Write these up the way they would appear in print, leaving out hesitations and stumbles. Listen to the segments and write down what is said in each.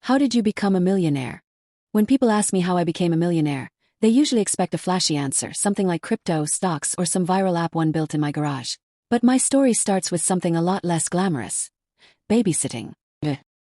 How did you become a millionaire? When people ask me how I became a millionaire, they usually expect a flashy answer, something like crypto, stocks, or some viral app one built in my garage. But my story starts with something a lot less glamorous. Babysitting.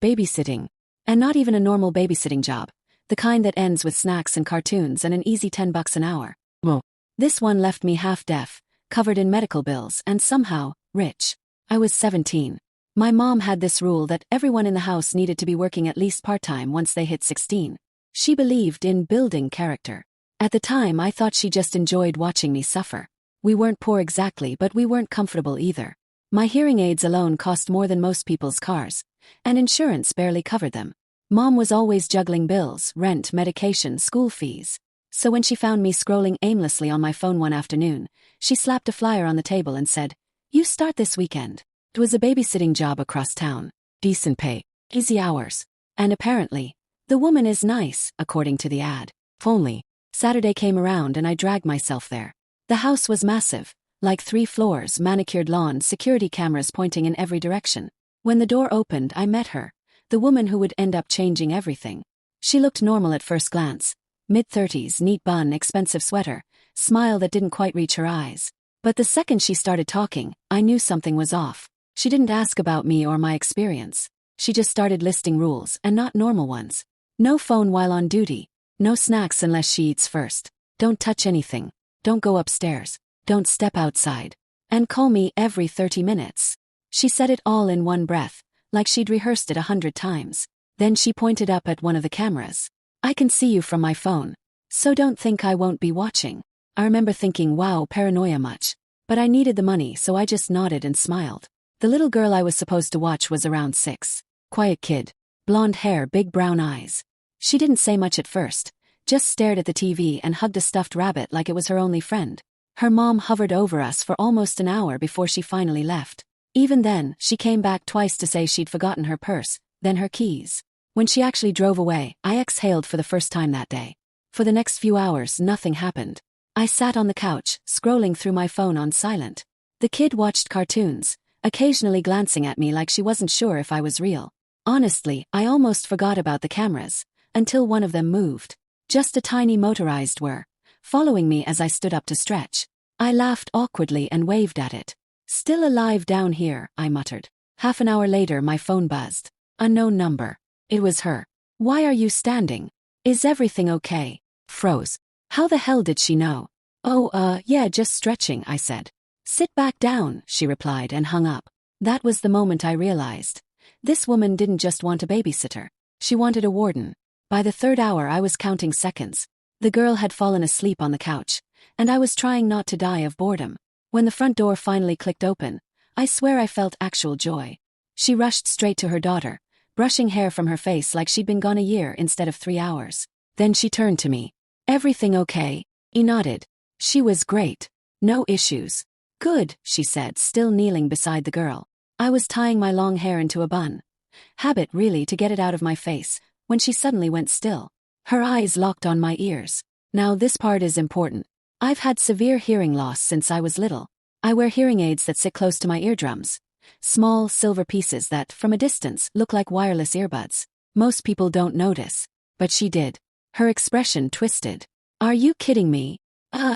Babysitting. And not even a normal babysitting job. The kind that ends with snacks and cartoons and an easy $10 an hour. Whoa. This one left me half deaf, covered in medical bills, and somehow, rich. I was 17. My mom had this rule that everyone in the house needed to be working at least part-time once they hit 16. She believed in building character. At the time, I thought she just enjoyed watching me suffer. We weren't poor exactly, but we weren't comfortable either. My hearing aids alone cost more than most people's cars, and insurance barely covered them. Mom was always juggling bills, rent, medication, school fees. So when she found me scrolling aimlessly on my phone one afternoon, she slapped a flyer on the table and said, "You start this weekend." It was a babysitting job across town. Decent pay, easy hours. And apparently, the woman is nice, according to the ad. If only. Saturday came around and I dragged myself there. The house was massive, like 3 floors, manicured lawn, security cameras pointing in every direction. When the door opened, I met her, the woman who would end up changing everything. She looked normal at first glance. Mid-30s, neat bun, expensive sweater, smile that didn't quite reach her eyes. But the second she started talking, I knew something was off. She didn't ask about me or my experience. She just started listing rules, and not normal ones. No phone while on duty. No snacks unless she eats first. Don't touch anything. Don't go upstairs. Don't step outside. And call me every 30 minutes. She said it all in one breath, like she'd rehearsed it 100 times. Then she pointed up at one of the cameras. "I can see you from my phone. So don't think I won't be watching." I remember thinking, wow, paranoia much. But I needed the money, so I just nodded and smiled. The little girl I was supposed to watch was around 6. Quiet kid. Blonde hair, big brown eyes. She didn't say much at first, just stared at the TV and hugged a stuffed rabbit like it was her only friend. Her mom hovered over us for almost an hour before she finally left. Even then, she came back twice to say she'd forgotten her purse, then her keys. When she actually drove away, I exhaled for the first time that day. For the next few hours, nothing happened. I sat on the couch, scrolling through my phone on silent. The kid watched cartoons, occasionally glancing at me like she wasn't sure if I was real. Honestly, I almost forgot about the cameras, until one of them moved. Just a tiny motorized whir, following me as I stood up to stretch. I laughed awkwardly and waved at it. "Still alive down here," I muttered. Half an hour later, my phone buzzed. Unknown number. It was her. "Why are you standing? Is everything okay?" Froze. How the hell did she know? "Oh, yeah, just stretching," I said. "Sit back down," she replied and hung up. That was the moment I realized. This woman didn't just want a babysitter. She wanted a warden. By the 3rd hour, I was counting seconds. The girl had fallen asleep on the couch, and I was trying not to die of boredom. When the front door finally clicked open, I swear I felt actual joy. She rushed straight to her daughter, brushing hair from her face like she'd been gone a year instead of 3 hours. Then she turned to me. "Everything okay?" I nodded. She was great. No issues. "Good," she said, still kneeling beside the girl. I was tying my long hair into a bun. Habit, really, to get it out of my face, when she suddenly went still. Her eyes locked on my ears. Now this part is important. I've had severe hearing loss since I was little. I wear hearing aids that sit close to my eardrums. Small, silver pieces that, from a distance, look like wireless earbuds. Most people don't notice. But she did. Her expression twisted. "Are you kidding me?"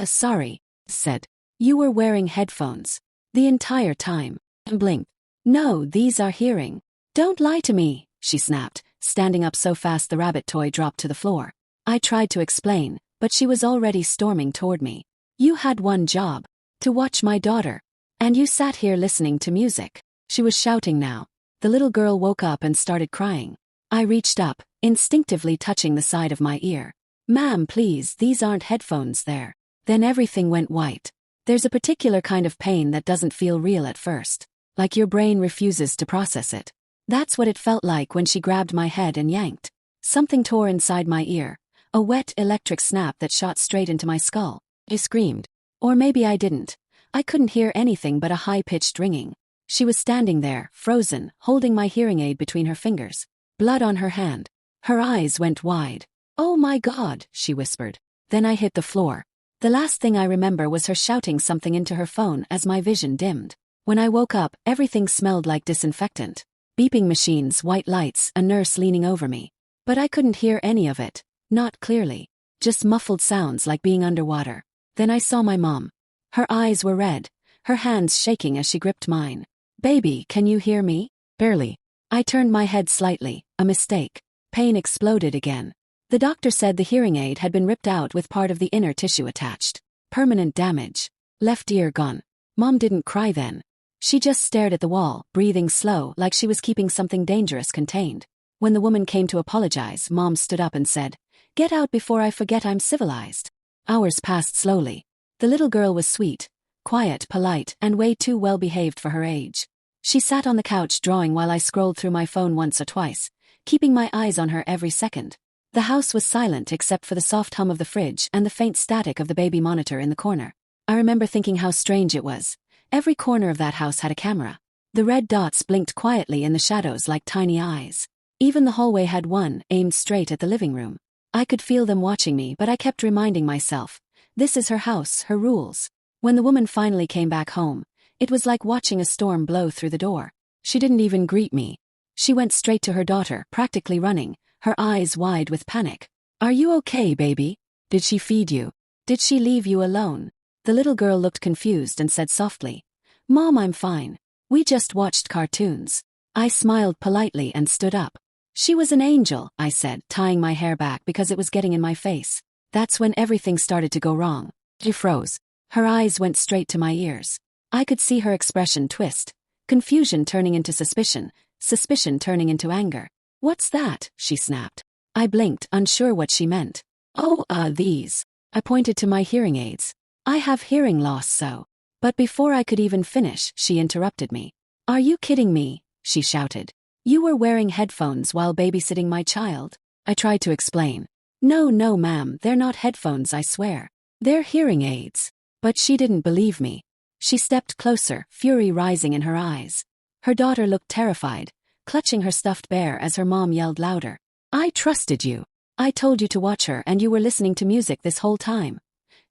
Sorry," said. "You were wearing headphones the entire time." And blinked. "No, these are hearing." "Don't lie to me," she snapped, standing up so fast the rabbit toy dropped to the floor. I tried to explain, but she was already storming toward me. "You had one job. To watch my daughter. And you sat here listening to music." She was shouting now. The little girl woke up and started crying. I reached up, instinctively touching the side of my ear. "Ma'am, please, these aren't headphones there." Then everything went white. There's a particular kind of pain that doesn't feel real at first. Like your brain refuses to process it. That's what it felt like when she grabbed my head and yanked. Something tore inside my ear. A wet electric snap that shot straight into my skull. I screamed. Or maybe I didn't. I couldn't hear anything but a high-pitched ringing. She was standing there, frozen, holding my hearing aid between her fingers. Blood on her hand. Her eyes went wide. "Oh my God," she whispered. Then I hit the floor. The last thing I remember was her shouting something into her phone as my vision dimmed. When I woke up, everything smelled like disinfectant. Beeping machines, white lights, a nurse leaning over me. But I couldn't hear any of it, not clearly. Just muffled sounds like being underwater. Then I saw my mom. Her eyes were red, her hands shaking as she gripped mine. "Baby, can you hear me?" "Barely." I turned my head slightly, a mistake. Pain exploded again. The doctor said the hearing aid had been ripped out with part of the inner tissue attached. Permanent damage. Left ear gone. Mom didn't cry then. She just stared at the wall, breathing slow like she was keeping something dangerous contained. When the woman came to apologize, Mom stood up and said, "Get out before I forget I'm civilized." Hours passed slowly. The little girl was sweet, quiet, polite, and way too well behaved for her age. She sat on the couch drawing while I scrolled through my phone once or twice, keeping my eyes on her every second. The house was silent except for the soft hum of the fridge and the faint static of the baby monitor in the corner. I remember thinking how strange it was. Every corner of that house had a camera. The red dots blinked quietly in the shadows like tiny eyes. Even the hallway had one, aimed straight at the living room. I could feel them watching me, but I kept reminding myself, this is her house, her rules. When the woman finally came back home, it was like watching a storm blow through the door. She didn't even greet me. She went straight to her daughter, practically running, her eyes wide with panic. "Are you okay, baby? Did she feed you? Did she leave you alone?" The little girl looked confused and said softly, "Mom, I'm fine. We just watched cartoons." I smiled politely and stood up. "She was an angel," I said, tying my hair back because it was getting in my face. That's when everything started to go wrong. She froze. Her eyes went straight to my ears. I could see her expression twist. Confusion turning into suspicion, suspicion turning into anger. "What's that?" she snapped. I blinked, unsure what she meant. "Oh, these." I pointed to my hearing aids. "I have hearing loss, so." But before I could even finish, she interrupted me. "Are you kidding me?" she shouted. "You were wearing headphones while babysitting my child?" I tried to explain. No, ma'am, they're not headphones, I swear. They're hearing aids." But she didn't believe me. She stepped closer, fury rising in her eyes. Her daughter looked terrified, clutching her stuffed bear as her mom yelled louder. "I trusted you. I told you to watch her and you were listening to music this whole time,"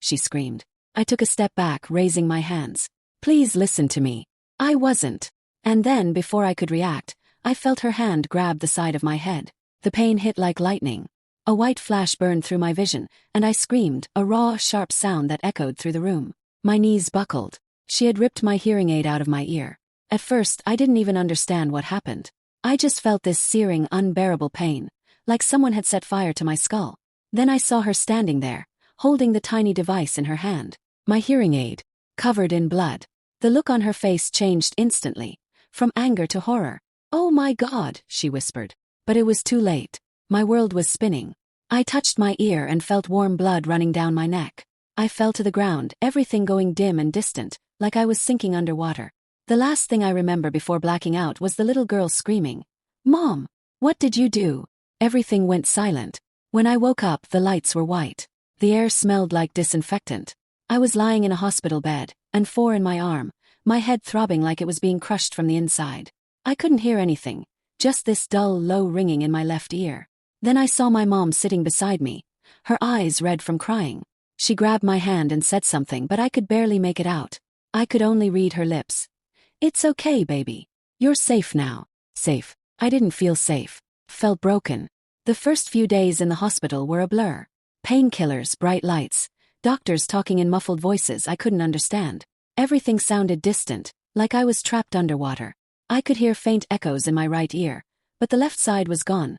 she screamed. I took a step back, raising my hands. "Please listen to me. I wasn't." And then, before I could react, I felt her hand grab the side of my head. The pain hit like lightning. A white flash burned through my vision, and I screamed, a raw, sharp sound that echoed through the room. My knees buckled. She had ripped my hearing aid out of my ear. At first, I didn't even understand what happened. I just felt this searing, unbearable pain, like someone had set fire to my skull. Then I saw her standing there, holding the tiny device in her hand. My hearing aid, covered in blood. The look on her face changed instantly, from anger to horror. "Oh my God," she whispered. But it was too late. My world was spinning. I touched my ear and felt warm blood running down my neck. I fell to the ground, everything going dim and distant, like I was sinking underwater. The last thing I remember before blacking out was the little girl screaming, "Mom, what did you do?" Everything went silent. When I woke up, the lights were white. The air smelled like disinfectant. I was lying in a hospital bed, and 4 in my arm, my head throbbing like it was being crushed from the inside. I couldn't hear anything, just this dull, low ringing in my left ear. Then I saw my mom sitting beside me, her eyes red from crying. She grabbed my hand and said something, but I could barely make it out. I could only read her lips. "It's okay, baby. You're safe now." Safe. I didn't feel safe. Felt broken. The first few days in the hospital were a blur. Painkillers, bright lights, doctors talking in muffled voices I couldn't understand. Everything sounded distant, like I was trapped underwater. I could hear faint echoes in my right ear, but the left side was gone.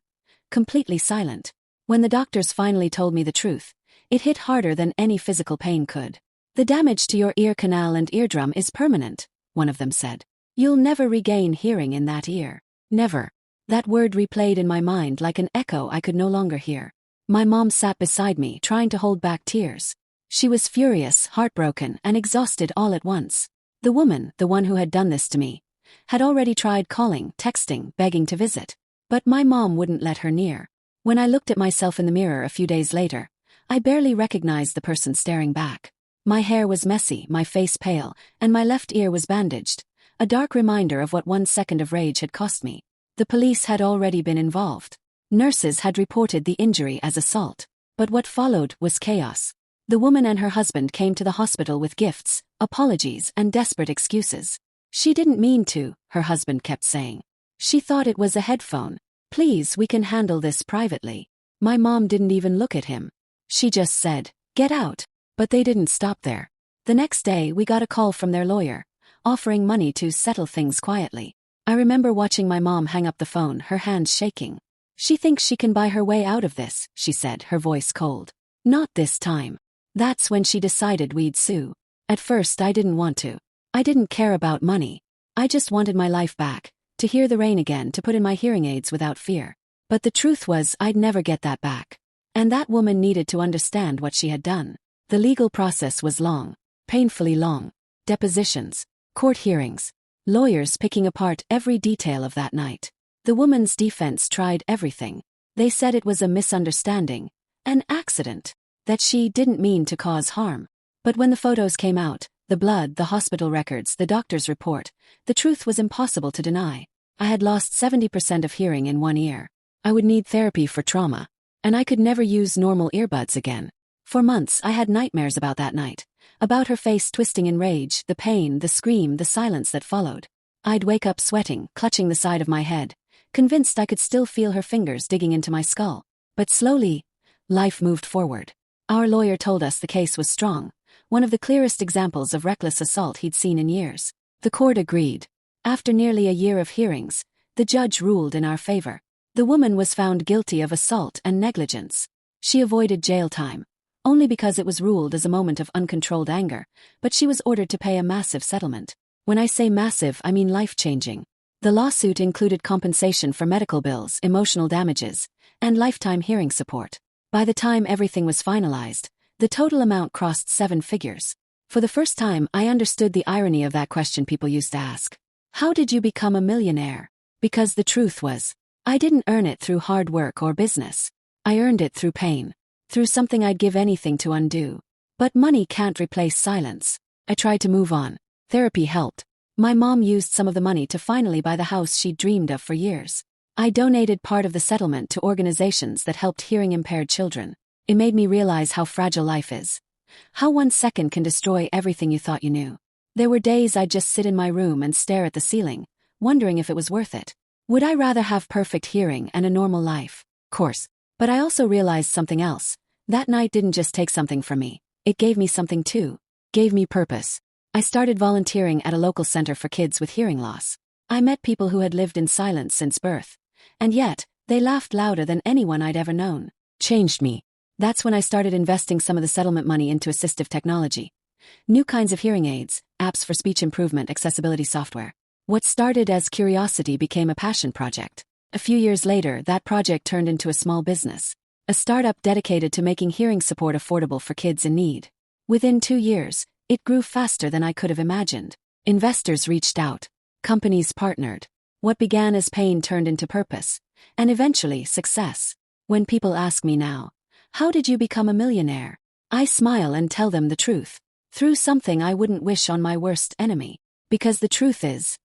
Completely silent. When the doctors finally told me the truth, it hit harder than any physical pain could. "The damage to your ear canal and eardrum is permanent," one of them said. "You'll never regain hearing in that ear." Never. That word replayed in my mind like an echo I could no longer hear. My mom sat beside me, trying to hold back tears. She was furious, heartbroken, and exhausted all at once. The woman, the one who had done this to me, had already tried calling, texting, begging to visit. But my mom wouldn't let her near. When I looked at myself in the mirror a few days later, I barely recognized the person staring back. My hair was messy, my face pale, and my left ear was bandaged, a dark reminder of what 1 second of rage had cost me. The police had already been involved. Nurses had reported the injury as assault. But what followed was chaos. The woman and her husband came to the hospital with gifts, apologies, and desperate excuses. "She didn't mean to," her husband kept saying. "She thought it was a headphone." Please, we can handle this privately. My mom didn't even look at him. She just said, "Get out." But they didn't stop there. The next day, we got a call from their lawyer, offering money to settle things quietly. I remember watching my mom hang up the phone, her hands shaking. "She thinks she can buy her way out of this," she said, her voice cold. "Not this time." That's when she decided we'd sue. At first, I didn't want to. I didn't care about money. I just wanted my life back, to hear the rain again, to put in my hearing aids without fear. But the truth was, I'd never get that back. And that woman needed to understand what she had done. The legal process was long, painfully long. Depositions, court hearings, lawyers picking apart every detail of that night. The woman's defense tried everything. They said it was a misunderstanding, an accident, that she didn't mean to cause harm. But when the photos came out, the blood, the hospital records, the doctor's report, the truth was impossible to deny. I had lost 70% of hearing in one ear. I would need therapy for trauma, and I could never use normal earbuds again. For months I had nightmares about that night, about her face twisting in rage, the pain, the scream, the silence that followed. I'd wake up sweating, clutching the side of my head, convinced I could still feel her fingers digging into my skull. But slowly, life moved forward. Our lawyer told us the case was strong, one of the clearest examples of reckless assault he'd seen in years. The court agreed. After nearly a year of hearings, the judge ruled in our favor. The woman was found guilty of assault and negligence. She avoided jail time, only because it was ruled as a moment of uncontrolled anger, but she was ordered to pay a massive settlement. When I say massive, I mean life-changing. The lawsuit included compensation for medical bills, emotional damages, and lifetime hearing support. By the time everything was finalized, the total amount crossed 7 figures. For the first time, I understood the irony of that question people used to ask. How did you become a millionaire? Because the truth was, I didn't earn it through hard work or business. I earned it through pain, through something I'd give anything to undo. But money can't replace silence. I tried to move on. Therapy helped. My mom used some of the money to finally buy the house she'd dreamed of for years. I donated part of the settlement to organizations that helped hearing-impaired children. It made me realize how fragile life is. How 1 second can destroy everything you thought you knew. There were days I'd just sit in my room and stare at the ceiling, wondering if it was worth it. Would I rather have perfect hearing and a normal life? Course. But I also realized something else. That night didn't just take something from me. It gave me something too. Gave me purpose. I started volunteering at a local center for kids with hearing loss. I met people who had lived in silence since birth. And yet, they laughed louder than anyone I'd ever known. Changed me. That's when I started investing some of the settlement money into assistive technology. New kinds of hearing aids, apps for speech improvement, accessibility software. What started as curiosity became a passion project. A few years later, that project turned into a small business. A startup dedicated to making hearing support affordable for kids in need. Within 2 years, it grew faster than I could have imagined. Investors reached out. Companies partnered. What began as pain turned into purpose. And eventually, success. When people ask me now, how did you become a millionaire? I smile and tell them the truth. Through something I wouldn't wish on my worst enemy. Because the truth is,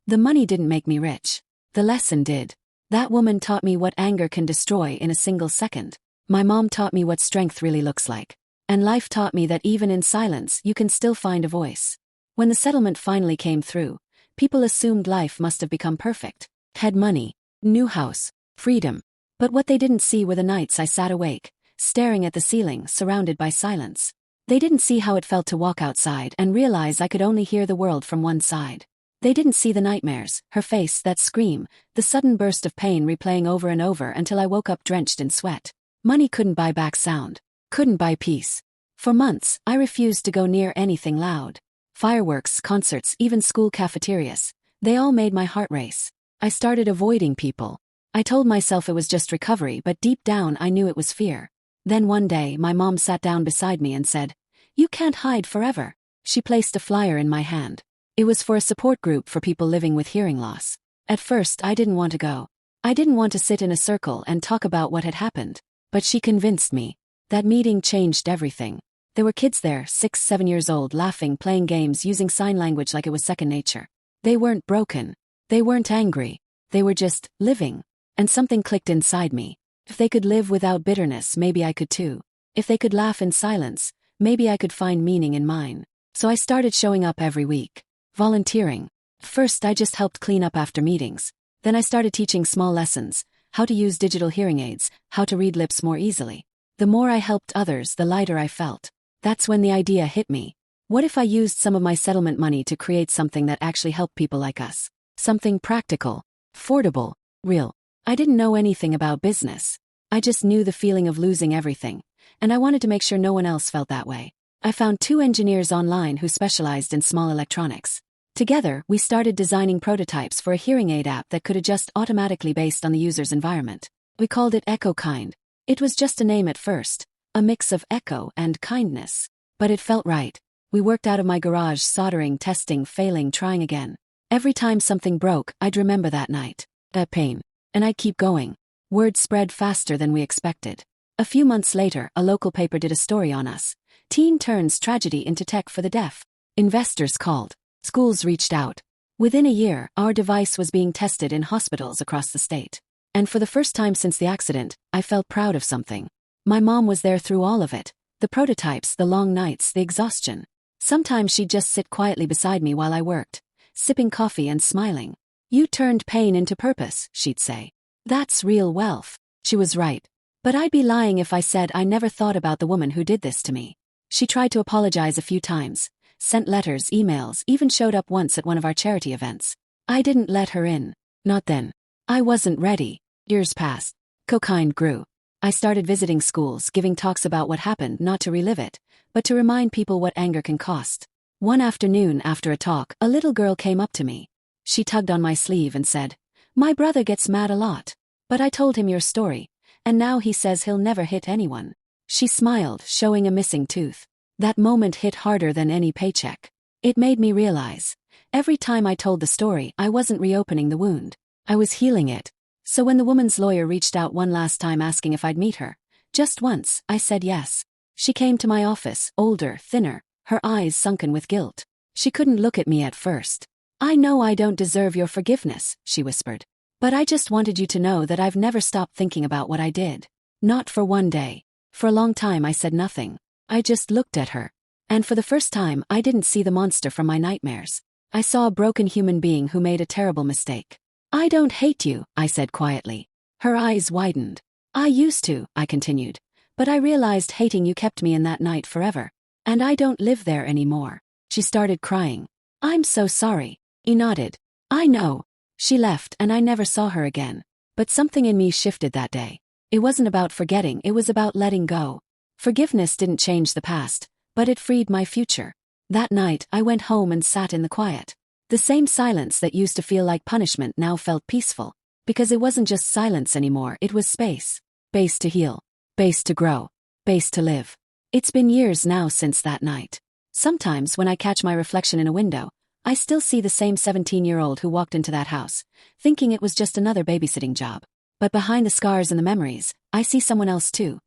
the money didn't make me rich. The lesson did. That woman taught me what anger can destroy in a single second. My mom taught me what strength really looks like. And life taught me that even in silence, you can still find a voice. When the settlement finally came through, people assumed life must have become perfect. Had money, new house, freedom. But what they didn't see were the nights I sat awake, staring at the ceiling, surrounded by silence. They didn't see how it felt to walk outside and realize I could only hear the world from one side. They didn't see the nightmares, her face, that scream, the sudden burst of pain replaying over and over until I woke up drenched in sweat. Money couldn't buy back sound. Couldn't buy peace. For months, I refused to go near anything loud. Fireworks, concerts, even school cafeterias. They all made my heart race. I started avoiding people. I told myself it was just recovery, but deep down I knew it was fear. Then one day, my mom sat down beside me and said, "You can't hide forever." She placed a flyer in my hand. It was for a support group for people living with hearing loss. At first, I didn't want to go. I didn't want to sit in a circle and talk about what had happened. But she convinced me. That meeting changed everything. There were kids there, 6, 7 years old, laughing, playing games, using sign language like it was second nature. They weren't broken. They weren't angry. They were just living. And something clicked inside me. If they could live without bitterness, maybe I could too. If they could laugh in silence, maybe I could find meaning in mine. So I started showing up every week. Volunteering. First, I just helped clean up after meetings. Then I started teaching small lessons, how to use digital hearing aids, how to read lips more easily. The more I helped others, the lighter I felt. That's when the idea hit me. What if I used some of my settlement money to create something that actually helped people like us? Something practical, affordable, real. I didn't know anything about business. I just knew the feeling of losing everything, and I wanted to make sure no one else felt that way. I found 2 engineers online who specialized in small electronics. Together, we started designing prototypes for a hearing aid app that could adjust automatically based on the user's environment. We called it EchoKind. It was just a name at first, a mix of echo and kindness. But it felt right. We worked out of my garage, soldering, testing, failing, trying again. Every time something broke, I'd remember that night, that pain, and I'd keep going. Word spread faster than we expected. A few months later, a local paper did a story on us. Teen turns tragedy into tech for the deaf. Investors called. Schools reached out. Within a year, our device was being tested in hospitals across the state. And for the first time since the accident, I felt proud of something. My mom was there through all of it. The prototypes, the long nights, the exhaustion. Sometimes she'd just sit quietly beside me while I worked, sipping coffee and smiling. "You turned pain into purpose," she'd say. "That's real wealth." She was right. But I'd be lying if I said I never thought about the woman who did this to me. She tried to apologize a few times, sent letters, emails, even showed up once at one of our charity events. I didn't let her in. Not then. I wasn't ready. Years passed. EchoKind grew. I started visiting schools, giving talks about what happened, not to relive it, but to remind people what anger can cost. One afternoon after a talk, a little girl came up to me. She tugged on my sleeve and said, "My brother gets mad a lot. But I told him your story, and now he says he'll never hit anyone." She smiled, showing a missing tooth. That moment hit harder than any paycheck. It made me realize, every time I told the story, I wasn't reopening the wound. I was healing it. So when the woman's lawyer reached out one last time asking if I'd meet her, just once, I said yes. She came to my office, older, thinner, her eyes sunken with guilt. She couldn't look at me at first. "I know I don't deserve your forgiveness," she whispered. "But I just wanted you to know that I've never stopped thinking about what I did. Not for one day." For a long time I said nothing. I just looked at her. And for the first time, I didn't see the monster from my nightmares. I saw a broken human being who made a terrible mistake. "I don't hate you," I said quietly. Her eyes widened. "I used to," I continued. "But I realized hating you kept me in that night forever. And I don't live there anymore." She started crying. "I'm so sorry." He nodded. "I know." She left and I never saw her again. But something in me shifted that day. It wasn't about forgetting, it was about letting go. Forgiveness didn't change the past, but it freed my future. That night, I went home and sat in the quiet. The same silence that used to feel like punishment now felt peaceful. Because it wasn't just silence anymore, it was space. Space to heal. Space to grow. Space to live. It's been years now since that night. Sometimes when I catch my reflection in a window, I still see the same 17-year-old who walked into that house, thinking it was just another babysitting job. But behind the scars and the memories, I see someone else too.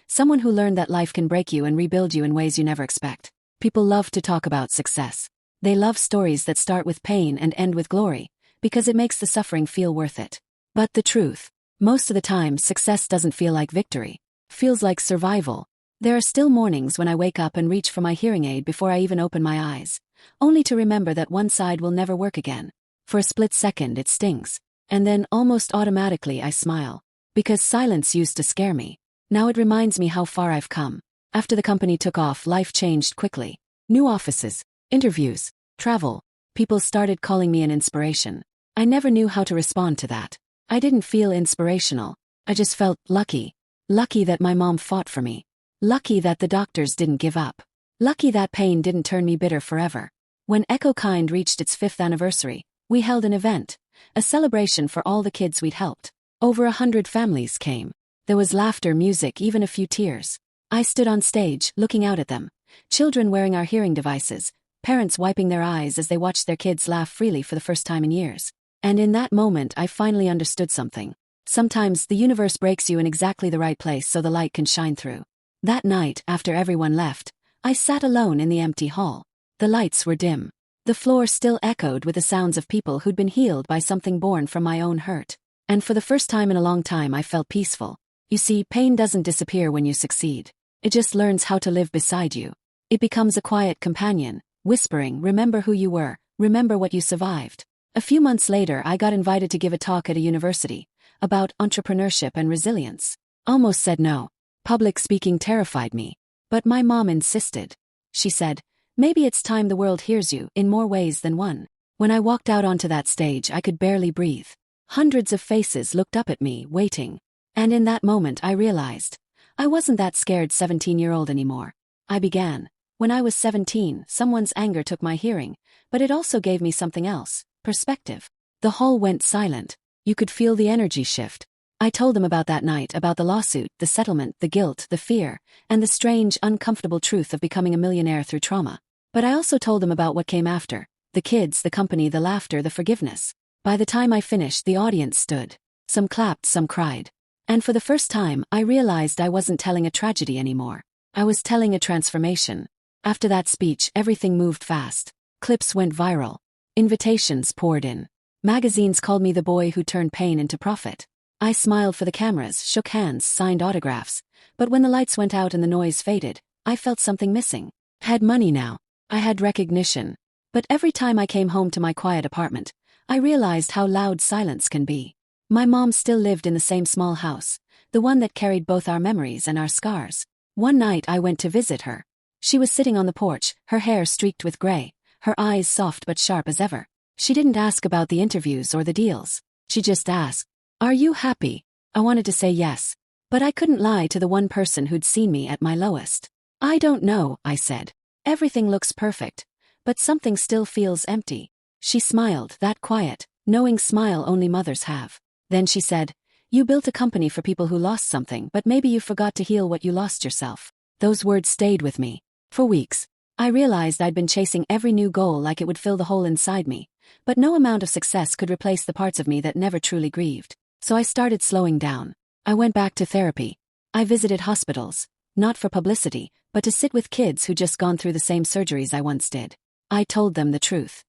Someone who learned that life can break you and rebuild you in ways you never expect. People love to talk about success. They love stories that start with pain and end with glory, because it makes the suffering feel worth it. But the truth, most of the time, success doesn't feel like victory. It feels like survival. There are still mornings when I wake up and reach for my hearing aid before I even open my eyes, only to remember that one side will never work again. For a split second it stings. And then, almost automatically, I smile. Because silence used to scare me. Now it reminds me how far I've come. After the company took off, life changed quickly. New offices, interviews, travel. People started calling me an inspiration. I never knew how to respond to that. I didn't feel inspirational. I just felt lucky. Lucky that my mom fought for me. Lucky that the doctors didn't give up. Lucky that pain didn't turn me bitter forever. When EchoKind reached its 5th anniversary, we held an event. A celebration for all the kids we'd helped. Over 100 families came. There was laughter, music, even a few tears. I stood on stage, looking out at them. Children wearing our hearing devices, parents wiping their eyes as they watched their kids laugh freely for the first time in years. And in that moment, I finally understood something. Sometimes the universe breaks you in exactly the right place so the light can shine through. That night, after everyone left, I sat alone in the empty hall. The lights were dim. The floor still echoed with the sounds of people who'd been healed by something born from my own hurt. And for the first time in a long time, I felt peaceful. You see, pain doesn't disappear when you succeed. It just learns how to live beside you. It becomes a quiet companion, whispering, "Remember who you were, remember what you survived." A few months later, I got invited to give a talk at a university about entrepreneurship and resilience. Almost said no. Public speaking terrified me. But my mom insisted. She said, "Maybe it's time the world hears you in more ways than one." When I walked out onto that stage, I could barely breathe. Hundreds of faces looked up at me, waiting. And in that moment, I realized I wasn't that scared 17-year-old anymore. I began. When I was 17, someone's anger took my hearing, but it also gave me something else: perspective. The hall went silent. You could feel the energy shift. I told them about that night, about the lawsuit, the settlement, the guilt, the fear, and the strange, uncomfortable truth of becoming a millionaire through trauma. But I also told them about what came after: the kids, the company, the laughter, the forgiveness. By the time I finished, the audience stood. Some clapped, some cried. And for the first time, I realized I wasn't telling a tragedy anymore. I was telling a transformation. After that speech, everything moved fast. Clips went viral. Invitations poured in. Magazines called me the boy who turned pain into profit. I smiled for the cameras, shook hands, signed autographs. But when the lights went out and the noise faded, I felt something missing. Had money now. I had recognition. But every time I came home to my quiet apartment, I realized how loud silence can be. My mom still lived in the same small house, the one that carried both our memories and our scars. One night I went to visit her. She was sitting on the porch, her hair streaked with gray, her eyes soft but sharp as ever. She didn't ask about the interviews or the deals. She just asked, "Are you happy?" I wanted to say yes, but I couldn't lie to the one person who'd seen me at my lowest. "I don't know," I said. "Everything looks perfect, but something still feels empty." She smiled, that quiet, knowing smile only mothers have. Then she said, "You built a company for people who lost something, but maybe you forgot to heal what you lost yourself." Those words stayed with me. For weeks, I realized I'd been chasing every new goal like it would fill the hole inside me, but no amount of success could replace the parts of me that never truly grieved. So I started slowing down. I went back to therapy. I visited hospitals, not for publicity, but to sit with kids who'd just gone through the same surgeries I once did. I told them the truth.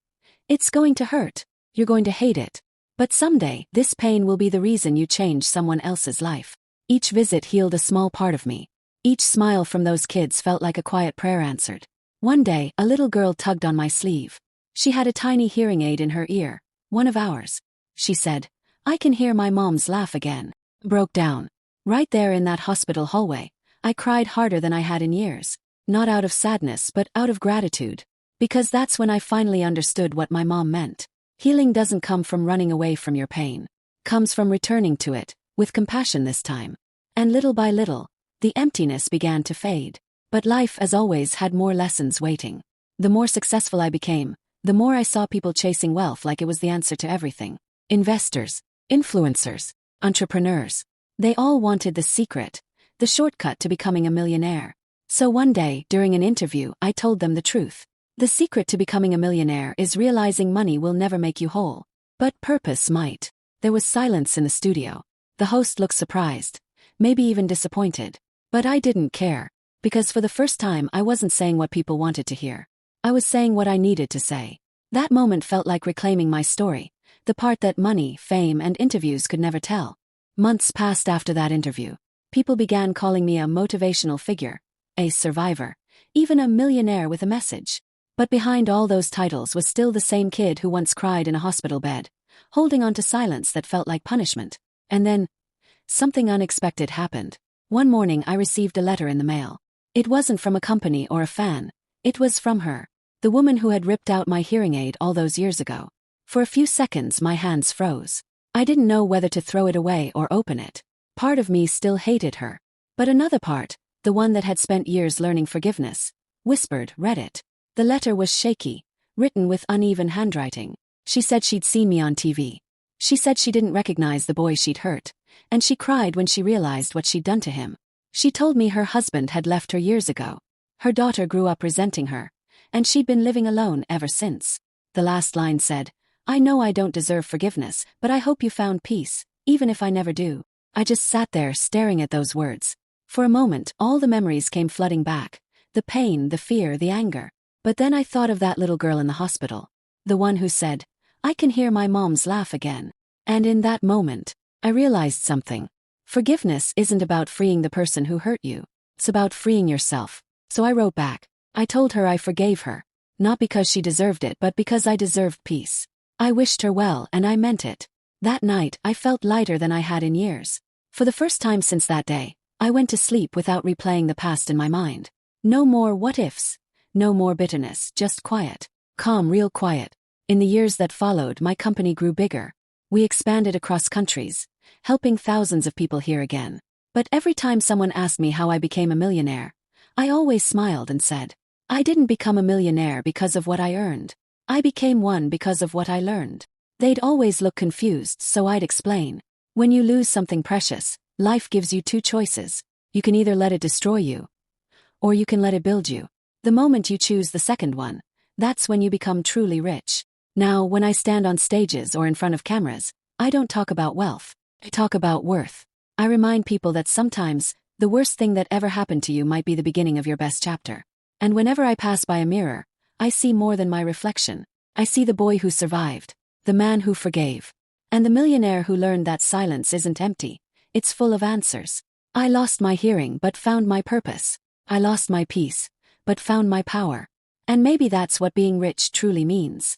It's going to hurt. You're going to hate it. But someday, this pain will be the reason you change someone else's life. Each visit healed a small part of me. Each smile from those kids felt like a quiet prayer answered. One day, a little girl tugged on my sleeve. She had a tiny hearing aid in her ear, one of ours. She said, "I can hear my mom's laugh again." Broke down. Right there in that hospital hallway, I cried harder than I had in years. Not out of sadness, but out of gratitude. Because that's when I finally understood what my mom meant. Healing doesn't come from running away from your pain. Comes from returning to it, with compassion this time. And little by little, the emptiness began to fade. But life, as always, had more lessons waiting. The more successful I became, the more I saw people chasing wealth like it was the answer to everything. Investors, influencers, entrepreneurs. They all wanted the secret, the shortcut to becoming a millionaire. So one day, during an interview, I told them the truth. The secret to becoming a millionaire is realizing money will never make you whole. But purpose might. There was silence in the studio. The host looked surprised, maybe even disappointed. But I didn't care. Because for the first time, I wasn't saying what people wanted to hear. I was saying what I needed to say. That moment felt like reclaiming my story, the part that money, fame, and interviews could never tell. Months passed after that interview. People began calling me a motivational figure, a survivor, even a millionaire with a message. But behind all those titles was still the same kid who once cried in a hospital bed, holding on to silence that felt like punishment. And then, something unexpected happened. One morning I received a letter in the mail. It wasn't from a company or a fan. It was from her, the woman who had ripped out my hearing aid all those years ago. For a few seconds my hands froze. I didn't know whether to throw it away or open it. Part of me still hated her. But another part, the one that had spent years learning forgiveness, whispered, "Read it." The letter was shaky, written with uneven handwriting. She said she'd seen me on TV. She said she didn't recognize the boy she'd hurt, and she cried when she realized what she'd done to him. She told me her husband had left her years ago. Her daughter grew up resenting her, and she'd been living alone ever since. The last line said, "I know I don't deserve forgiveness, but I hope you found peace, even if I never do." I just sat there staring at those words. For a moment, all the memories came flooding back. The pain, the fear, the anger. But then I thought of that little girl in the hospital. The one who said, "I can hear my mom's laugh again." And in that moment, I realized something. Forgiveness isn't about freeing the person who hurt you. It's about freeing yourself. So I wrote back. I told her I forgave her. Not because she deserved it, but because I deserved peace. I wished her well and I meant it. That night, I felt lighter than I had in years. For the first time since that day, I went to sleep without replaying the past in my mind. No more what-ifs. No more bitterness, just quiet. Calm, real quiet. In the years that followed, my company grew bigger. We expanded across countries, helping thousands of people here again. But every time someone asked me how I became a millionaire, I always smiled and said, I didn't become a millionaire because of what I earned. I became one because of what I learned. They'd always look confused, so I'd explain. When you lose something precious, life gives you two choices. You can either let it destroy you, or you can let it build you. The moment you choose the second one, that's when you become truly rich. Now, when I stand on stages or in front of cameras, I don't talk about wealth. I talk about worth. I remind people that sometimes, the worst thing that ever happened to you might be the beginning of your best chapter. And whenever I pass by a mirror, I see more than my reflection. I see the boy who survived, the man who forgave, and the millionaire who learned that silence isn't empty, it's full of answers. I lost my hearing but found my purpose. I lost my peace, but found my power. And maybe that's what being rich truly means.